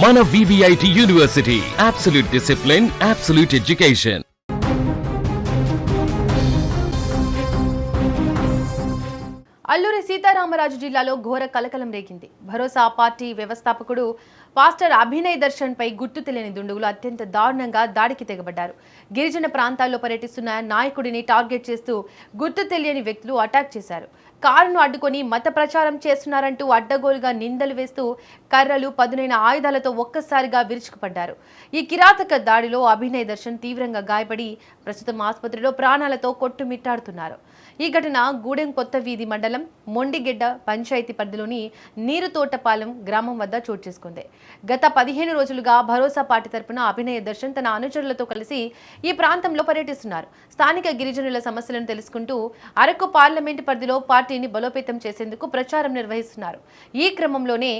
మన VVIT university, absolute discipline, absolute education. Alluri Sitaramaraju జిల్లాలో ఘోర కలకలం రేగింది. భరోసా పార్టీ వ్యవస్థాపకుడు పాస్టర్ అభినయ్ దర్శన్ పై గుర్తు తెలియని దుండగులు అత్యంత దారుణంగా దాడికి తెగబడ్డారు. గిరిజన ప్రాంతాల్లో పర్యటిస్తున్న నాయకుడిని టార్గెట్ చేస్తూ గుర్తు తెలియని వ్యక్తులు అటాక్ చేశారు. కారును అడ్డుకొని మత ప్రచారం చేస్తున్నారంటూ అడ్డగోలుగా నిందలు వేస్తూ కర్రలు, పదునైన ఆయుధాలతో ఒక్కసారిగా విరుచుకుపడ్డారు. ఈ కిరాతక దాడిలో అభినయ్ దర్శన్ తీవ్రంగా గాయపడి ప్రస్తుతం ఆసుపత్రిలో ప్రాణాలతో కొట్టుమిట్టాడుతున్నారు. ఈ ఘటన గూడెం కొత్త వీధి మండలం మొండిగెడ్డ పంచాయతీ పరిధిలోని నీరుతోటపాలెం గ్రామం వద్ద చోటు చేసుకుంది. గత 15 రోజులుగా భరోసా పార్టీ తరపున అభినయ్ దర్శన్ తన అనుచరులతో కలిసి ఈ ప్రాంతంలో పర్యటిస్తున్నారు. స్థానిక గిరిజనుల సమస్యలను తెలుసుకుంటూ అరకు పార్లమెంటు పరిధిలో పార్టీని బలోపేతం చేసేందుకు ప్రచారం నిర్వహిస్తున్నారు. ఈ క్రమంలోనే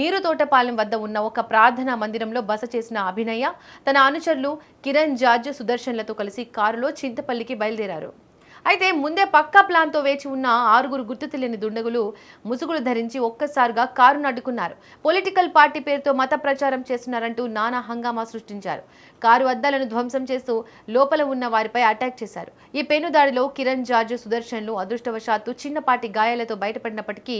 నీరుతోటపాలెం వద్ద ఉన్న ఒక ప్రార్థనా మందిరంలో బస చేసిన అభినయ తన అనుచరులు కిరణ్, జార్జ్, సుదర్శన్లతో కలిసి కారులో చింతపల్లికి బయలుదేరారు. అయితే ముందే పక్కా ప్లాన్తో వేచి ఉన్న 6 గుర్తు తెలియని దుండగులు ముసుగులు ధరించి ఒక్కసారిగా కారును అడ్డుకున్నారు. పొలిటికల్ పార్టీ పేరుతో మత ప్రచారం చేస్తున్నారంటూ నానా హంగామా సృష్టించారు. కారు అద్దాలను ధ్వంసం చేస్తూ లోపల ఉన్న వారిపై అటాక్ చేశారు. ఈ పెనుదాడిలో కిరణ్, జార్జ్, సుదర్శన్లు అదృష్టవశాత్తు చిన్నపాటి గాయాలతో బయటపడినప్పటికీ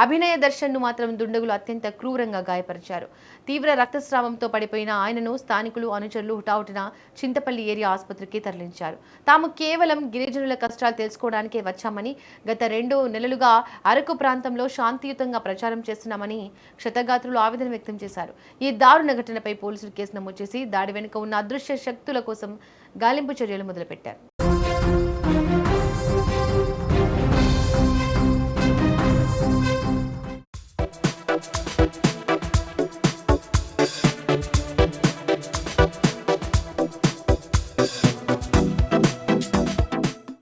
అభినయ దర్శన్ను మాత్రం దుండగులు అత్యంత క్రూరంగా గాయపరిచారు. తీవ్ర రక్తస్రావంతో పడిపోయిన ఆయనను స్థానికులు, అనుచరులు హుటాహుటిన చింతపల్లి ఏరియా ఆసుపత్రికి తరలించారు. తాము కేవలం గిరిజనుల కష్టాలు తెలుసుకోవడానికే వచ్చామని, గత 2 నెలలుగా అరకు ప్రాంతంలో శాంతియుతంగా ప్రచారం చేస్తున్నామని క్షతగాత్రులు ఆవేదన వ్యక్తం చేశారు. ఈ దారుణ ఘటనపై పోలీసులు కేసు నమోదు చేసి దాడి వెనుక ఉన్న అదృశ్య శక్తుల కోసం గాలింపు చర్యలు మొదలుపెట్టారు.